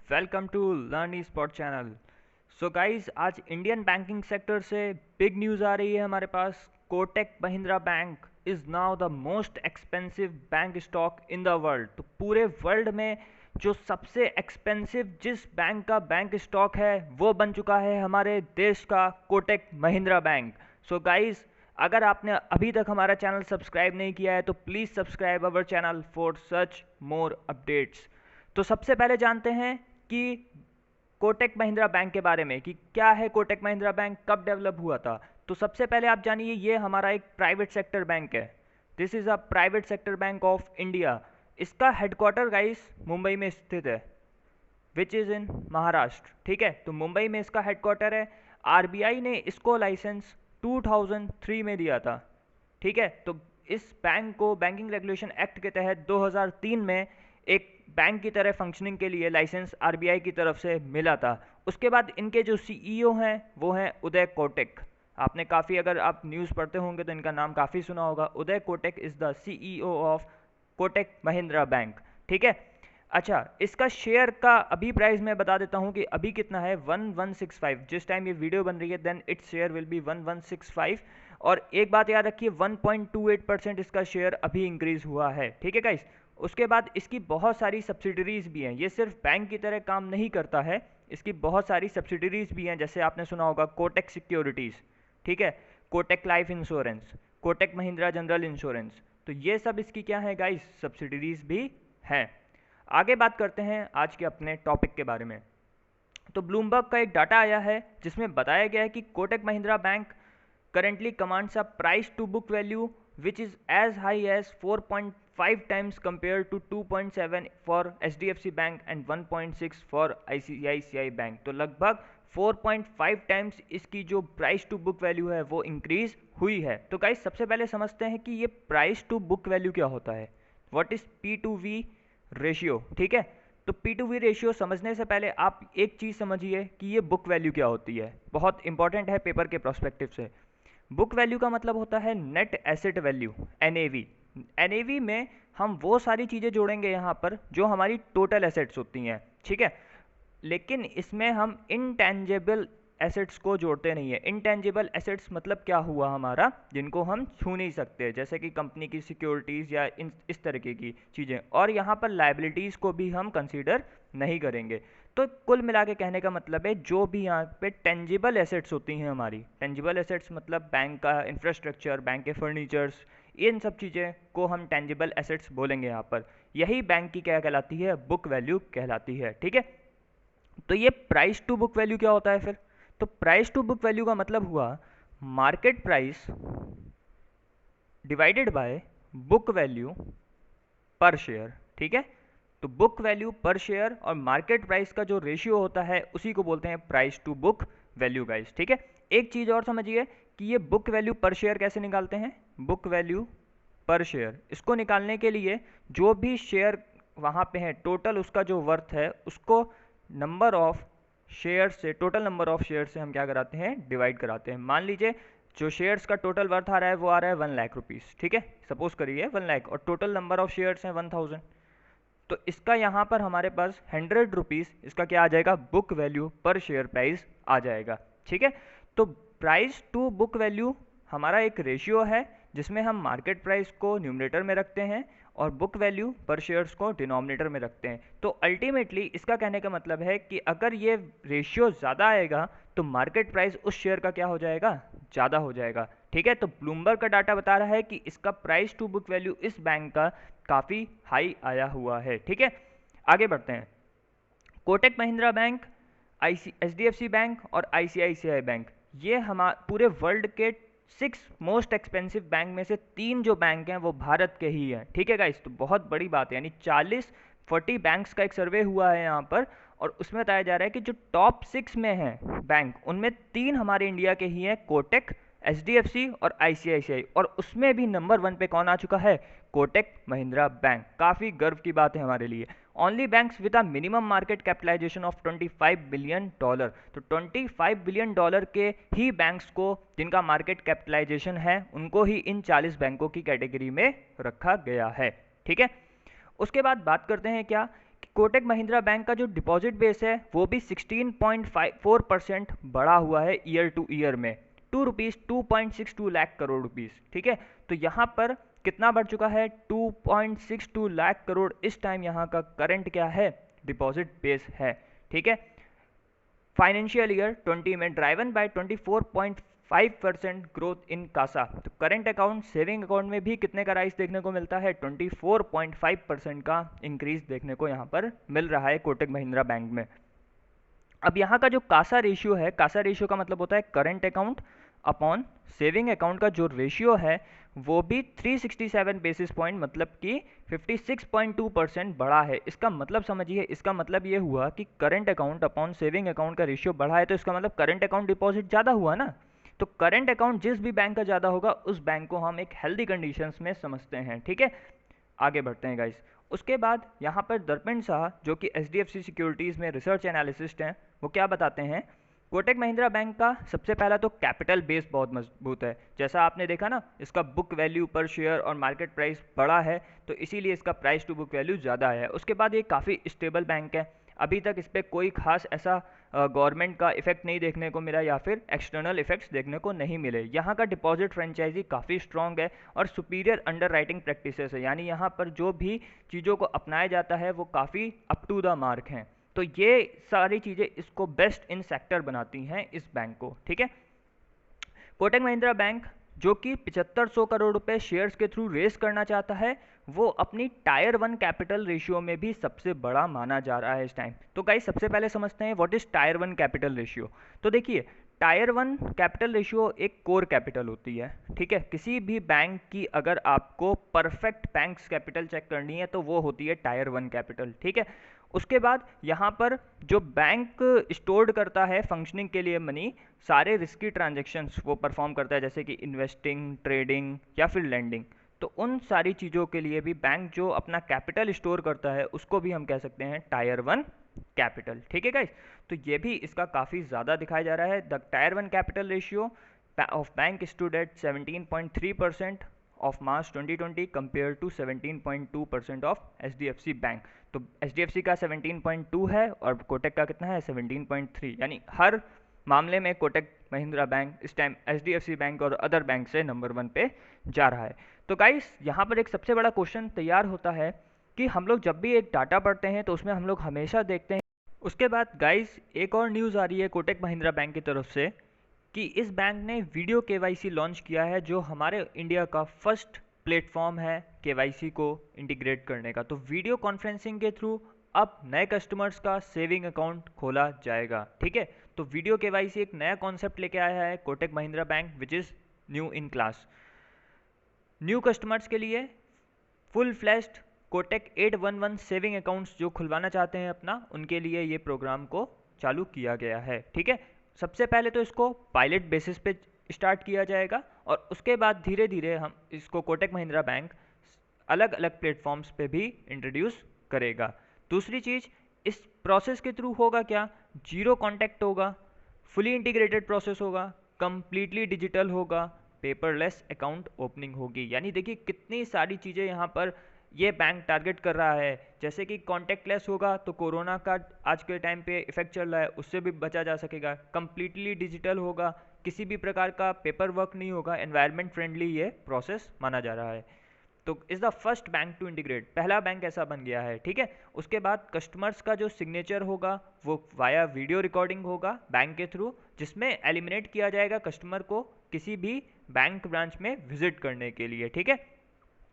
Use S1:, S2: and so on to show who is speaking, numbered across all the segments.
S1: Welcome to learn E spot channel. So guys, आज Indian banking sector से big news आ रही है हमारे पास। Kotak Mahindra bank is now the most expensive bank stock in the world. तो पूरे वर्ल्ड में जो सबसे एक्सपेंसिव जिस बैंक का बैंक स्टॉक है वो बन चुका है हमारे देश का Kotak Mahindra bank. So guys, अगर आपने अभी तक हमारा चैनल सब्सक्राइब नहीं किया है तो please subscribe our channel for such more updates. तो सबसे पहले जानते हैं कि कोटक महिंद्रा बैंक के बारे में कि क्या है कोटक महिंद्रा बैंक, कब डेवलप हुआ था। तो सबसे पहले आप जानिए, ये हमारा एक प्राइवेट सेक्टर बैंक है। This is a private sector bank of India. इसका हेडक्वार्टर गाइस मुंबई में स्थित है, विच इज़ इन महाराष्ट्र। ठीक है, तो मुंबई में इसका हेडक्वार्टर है। आरबीआई ने इसको लाइसेंस 2003 में दिया था। ठीक है, तो इस बैंक को बैंकिंग रेगुलेशन एक्ट के तहत 2003 में एक बैंक की तरह फंक्शनिंग के लिए लाइसेंस आरबीआई की तरफ से मिला था। उसके बाद इनके जो सीईओ हैं वो हैं उदय कोटक। आपने काफ़ी, अगर आप न्यूज़ पढ़ते होंगे तो इनका नाम काफ़ी सुना होगा। Uday Kotak is the CEO of Kotak Mahindra bank. ठीक है, अच्छा, इसका शेयर का अभी प्राइस मैं बता देता हूँ कि अभी कितना है, 1165। जिस टाइम ये वीडियो बन रही है then it's share will be 1165। और एक बात याद रखिए, 1.28% इसका शेयर अभी इंक्रीज हुआ है। ठीक है गाइस, उसके बाद इसकी बहुत सारी सब्सिडरीज भी हैं। ये सिर्फ बैंक की तरह काम नहीं करता है, इसकी बहुत सारी सब्सिडरीज भी हैं। जैसे आपने सुना होगा कोटक सिक्योरिटीज़, ठीक है, Kotak life insurance, Kotak Mahindra general insurance. तो ये सब इसकी क्या है गाइस, सब्सिडरीज भी हैं। आगे बात करते हैं आज के अपने टॉपिक के बारे में। तो ब्लूमबर्ग का एक डाटा आया है जिसमें बताया गया है कि Kotak Mahindra bank currently commands a price to book value which is as high as 4.5 times compared to 2.7 for HDFC Bank and 1.6 for ICICI Bank। तो लगभग 4.5 टाइम्स इसकी जो प्राइस टू बुक वैल्यू है वो इंक्रीज हुई है। तो गाइस, सबसे पहले समझते हैं कि ये प्राइस टू बुक वैल्यू क्या होता है। What is P to B ratio. ठीक है, तो पी टू वी रेशियो समझने से पहले आप एक चीज़ समझिए कि ये बुक वैल्यू क्या होती है। बहुत इंपॉर्टेंट है पेपर के प्रोस्पेक्टिव से। बुक वैल्यू का मतलब होता है net asset value, NAV. NAV में हम वो सारी चीज़ें जोड़ेंगे यहाँ पर जो हमारी टोटल एसेट्स होती हैं। ठीक है, लेकिन इसमें हम इनटेंजिबल एसेट्स को जोड़ते नहीं है। इनटेंजिबल एसेट्स मतलब क्या हुआ हमारा, जिनको हम छू नहीं सकते, जैसे कि कंपनी की सिक्योरिटीज़ या इस तरीके की चीज़ें। और यहाँ पर लाइबिलिटीज़ को भी हम कंसीडर नहीं करेंगे। तो कुल मिला के कहने का मतलब है जो भी यहाँ पे टेंजिबल एसेट्स होती हैं हमारी, टेंजिबल एसेट्स मतलब बैंक का इंफ्रास्ट्रक्चर, बैंक के फर्नीचर्स, इन सब चीज़ें को हम टेंजिबल एसेट्स बोलेंगे यहाँ पर। यही बैंक की क्या कहलाती है, बुक वैल्यू कहलाती है। ठीक है, तो ये प्राइस टू बुक वैल्यू क्या होता है फिर। तो प्राइस टू बुक वैल्यू का मतलब हुआ market price divided by book value per share. ठीक है, तो बुक वैल्यू पर शेयर और मार्केट प्राइस का जो रेशियो होता है उसी को बोलते हैं price to book value guys. ठीक है, एक चीज़ और समझिए कि ये बुक वैल्यू पर शेयर कैसे निकालते हैं। बुक वैल्यू पर शेयर, इसको निकालने के लिए जो भी शेयर वहाँ पे है, टोटल उसका जो वर्थ है उसको नंबर ऑफ शेयर से, टोटल नंबर ऑफ शेयर से हम क्या कराते हैं, डिवाइड कराते हैं। मान लीजिए जो शेयर्स का टोटल वर्थ आ रहा है वो आ रहा है 1 लाख रुपीज़। ठीक है, सपोज करिए 1 लाख और टोटल नंबर ऑफ शेयर्स हैं 1000। तो इसका यहाँ पर हमारे पास 100 रुपीज़ इसका क्या आ जाएगा, book value per share price आ जाएगा। ठीक है, तो प्राइस टू बुक वैल्यू हमारा एक रेशियो है जिसमें हम मार्केट प्राइस को न्यूमरेटर में रखते हैं और बुक वैल्यू पर शेयर्स को डिनोमिनेटर में रखते हैं। तो अल्टीमेटली इसका कहने का मतलब है कि अगर ये रेशियो ज़्यादा आएगा तो मार्केट प्राइस उस शेयर का क्या हो जाएगा, ज़्यादा हो जाएगा। ठीक है, तो ब्लूमबर्ग का डाटा बता रहा है कि इसका प्राइस टू बुक वैल्यू इस बैंक का काफ़ी हाई आया हुआ है। ठीक है, आगे बढ़ते हैं। Kotak Mahindra bank, HDFC bank और आईसीआईसीआई बैंक, ये हमारे पूरे वर्ल्ड के 6 मोस्ट एक्सपेंसिव बैंक में से 3 जो बैंक हैं वो भारत के ही हैं। ठीक है गाइस, तो बहुत बड़ी बात है, यानी 40 बैंक्स का एक सर्वे हुआ है यहाँ पर और उसमें बताया जा रहा है कि जो टॉप 6 में हैं बैंक, उनमें 3 हमारे इंडिया के ही हैं, कोटक, एचडीएफसी और आईसीआईसीआई। और उसमें भी नंबर 1 पे कौन आ चुका है, कोटक महिंद्रा बैंक। काफ़ी गर्व की बात है हमारे लिए। Only banks with a minimum market capitalisation of $25 billion. तो $25 बिलियन के ही बैंक्स को, जिनका मार्केट कैपिटलाइजेशन है, उनको ही इन 40 बैंकों की कैटेगरी में रखा गया है। ठीक है, उसके बाद बात करते हैं क्या कोटक महिंद्रा बैंक का जो डिपॉजिट बेस है वो भी 16.54% बढ़ा हुआ है ईयर टू ईयर में, 2.62 लाख करोड़ रुपीस। ठीक है, तो यहाँ पर कितना बढ़ चुका है, 2.62 लाख करोड़ इस टाइम यहाँ का करंट क्या है, डिपॉजिट बेस है। ठीक है, फाइनेंशियल ईयर 20 में driven by 24.5% growth in CASA. तो करंट अकाउंट सेविंग अकाउंट में भी कितने का राइज देखने को मिलता है, 24.5% का इंक्रीज देखने को यहाँ पर मिल रहा है कोटक महिंद्रा बैंक में। अब यहाँ का जो कासा रेशियो है, कासा रेशियो का मतलब होता है current account upon saving account का जो रेशियो है वो भी 367 बेसिस पॉइंट मतलब कि 56.2% बढ़ा है। इसका मतलब समझिए, इसका मतलब ये हुआ कि current account upon saving account का रेशियो बढ़ा है, तो इसका मतलब करंट अकाउंट डिपॉजिट ज़्यादा हुआ ना। तो करंट अकाउंट जिस भी बैंक का ज़्यादा होगा उस बैंक को हम एक हेल्दी कंडीशंस में समझते हैं। ठीक है, आगे बढ़ते हैं गाइस। उसके बाद यहाँ पर दर्पण शाह जो कि HDFC सिक्योरिटीज़ में रिसर्च एनालिसिस्ट हैं, वो क्या बताते हैं, कोटक महिंद्रा बैंक का सबसे पहला तो कैपिटल बेस बहुत मजबूत है। जैसा आपने देखा ना, इसका बुक वैल्यू पर शेयर और मार्केट प्राइस बड़ा है, तो इसीलिए इसका प्राइस टू बुक वैल्यू ज़्यादा है। उसके बाद ये काफ़ी स्टेबल बैंक है, अभी तक इस पर कोई खास ऐसा गवर्नमेंट का इफेक्ट नहीं देखने को मिला या फिर एक्सटर्नल इफेक्ट्स देखने को नहीं मिले। यहाँ का डिपॉजिट फ्रेंचाइजी काफ़ी स्ट्रॉन्ग है और सुपीरियर अंडर राइटिंग प्रैक्टिसेस है, यानी यहाँ पर जो भी चीज़ों को अपनाया जाता है वो काफ़ी अप टू द मार्क हैं। तो ये सारी चीज़ें इसको बेस्ट इन सेक्टर बनाती हैं इस बैंक को। ठीक है, कोटक महिंद्रा बैंक जो कि 7500 करोड़ रुपए शेयर्स के थ्रू रेस करना चाहता है, वो अपनी टायर 1 कैपिटल रेशियो में भी सबसे बड़ा माना जा रहा है इस टाइम। तो गाइस सबसे पहले समझते हैं what is tyre 1 capital ratio. तो देखिए, टायर 1 कैपिटल रेशियो एक कोर कैपिटल होती है। ठीक है, किसी भी बैंक की अगर आपको परफेक्ट बैंक्स कैपिटल चेक करनी है तो वो होती है टायर 1 कैपिटल। ठीक है, उसके बाद यहाँ पर जो बैंक स्टोर्ड करता है फंक्शनिंग के लिए मनी, सारे रिस्की ट्रांजेक्शन्स वो परफॉर्म करता है, जैसे कि इन्वेस्टिंग, ट्रेडिंग या फिर लेंडिंग। तो उन सारी चीज़ों के लिए भी बैंक जो अपना कैपिटल स्टोर करता है उसको भी हम कह सकते हैं टायर 1 कैपिटल। ठीक है गाइस, तो ये भी इसका काफ़ी ज़्यादा दिखाया जा रहा है। The tier 1 capital ratio of bank stood at 17.3% ऑफ March 2020 compare to 17.2% of HDFC bank. तो HDFC का 17.2 है और कोटक का कितना है, 17.3, यानी हर मामले में कोटक महिंद्रा बैंक इस टाइम HDFC बैंक और अदर बैंक से नंबर 1 पे जा रहा है। तो गाइस यहाँ पर एक सबसे बड़ा क्वेश्चन तैयार होता है कि हम लोग जब भी एक डाटा पढ़ते हैं तो उसमें हम लोग हमेशा देखते हैं। उसके बाद गाइस एक और न्यूज़ आ रही है कोटक महिंद्रा बैंक की तरफ से कि इस बैंक ने वीडियो KYC लॉन्च किया है, जो हमारे इंडिया का फर्स्ट प्लेटफॉर्म है KYC को इंटीग्रेट करने का। तो वीडियो कॉन्फ्रेंसिंग के थ्रू अब नए कस्टमर्स का सेविंग अकाउंट खोला जाएगा। ठीक है, तो वीडियो KYC एक नया कॉन्सेप्ट लेके आया है Kotak Mahindra bank which is new in class. New customers के लिए full flashed Kotak 811 saving accounts जो खुलवाना चाहते हैं अपना, उनके लिए ये प्रोग्राम को चालू किया गया है। ठीक है, सबसे पहले तो इसको पायलट बेसिस पे स्टार्ट किया जाएगा और उसके बाद धीरे धीरे हम इसको कोटक महिंद्रा बैंक अलग अलग प्लेटफॉर्म्स पे भी इंट्रोड्यूस करेगा। दूसरी चीज़, इस प्रोसेस के थ्रू होगा क्या, जीरो कॉन्टैक्ट होगा, फुली इंटीग्रेटेड प्रोसेस होगा, कंप्लीटली डिजिटल होगा, पेपरलेस अकाउंट ओपनिंग होगी। यानी देखिए कितनी सारी चीज़ें यहाँ पर ये बैंक टारगेट कर रहा है। जैसे कि कॉन्टैक्टलेस होगा तो कोरोना का आज के टाइम पे इफेक्ट चल रहा है, उससे भी बचा जा सकेगा। कंप्लीटली डिजिटल होगा, किसी भी प्रकार का पेपर वर्क नहीं होगा, एनवायरनमेंट फ्रेंडली ये प्रोसेस माना जा रहा है। तो is the first bank to integrate, पहला बैंक ऐसा बन गया है। ठीक है, उसके बाद कस्टमर्स का जो सिग्नेचर होगा वो वाया वीडियो रिकॉर्डिंग होगा बैंक के थ्रू, जिसमें एलिमिनेट किया जाएगा कस्टमर को किसी भी बैंक ब्रांच में विजिट करने के लिए। ठीक है,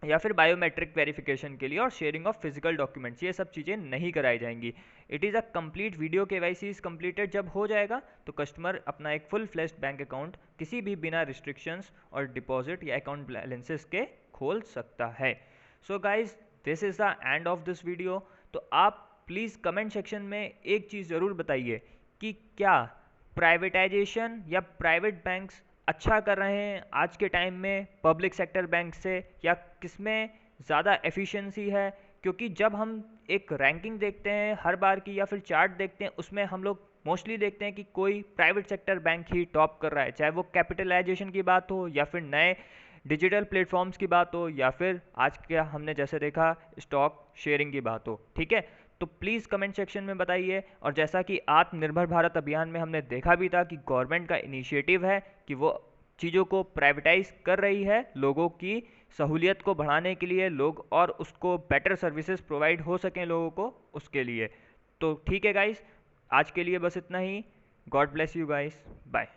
S1: या फिर बायोमेट्रिक वेरिफिकेशन के लिए और शेयरिंग ऑफ फिजिकल डॉक्यूमेंट्स, ये सब चीज़ें नहीं कराई जाएंगी। It is a complete video KYC is completed जब हो जाएगा तो कस्टमर अपना एक फुल फ्लेश्ड बैंक अकाउंट किसी भी बिना रिस्ट्रिक्शंस और डिपॉजिट या अकाउंट बैलेंसेस के खोल सकता है। So guys this is the end of this video. तो आप प्लीज़ कमेंट सेक्शन में एक चीज़ ज़रूर बताइए कि क्या प्राइवेटाइजेशन या प्राइवेट बैंक्स अच्छा कर रहे हैं आज के टाइम में पब्लिक सेक्टर बैंक से, या किसमें ज़्यादा एफिशिएंसी है। क्योंकि जब हम एक रैंकिंग देखते हैं हर बार की या फिर चार्ट देखते हैं, उसमें हम लोग मोस्टली देखते हैं कि कोई प्राइवेट सेक्टर बैंक ही टॉप कर रहा है, चाहे वो कैपिटलाइजेशन की बात हो या फिर नए डिजिटल प्लेटफॉर्म्स की बात हो या फिर आज के हमने जैसे देखा स्टॉक शेयरिंग की बात हो। ठीक है, तो प्लीज़ कमेंट सेक्शन में बताइए। और जैसा कि आत्मनिर्भर भारत अभियान में हमने देखा भी था कि गवर्नमेंट का इनिशिएटिव है कि वो चीज़ों को प्राइवेटाइज कर रही है लोगों की सहूलियत को बढ़ाने के लिए, लोग और उसको बेटर सर्विसेज प्रोवाइड हो सकें लोगों को, उसके लिए। तो ठीक है गाइस, आज के लिए बस इतना ही। God bless you guys, bye.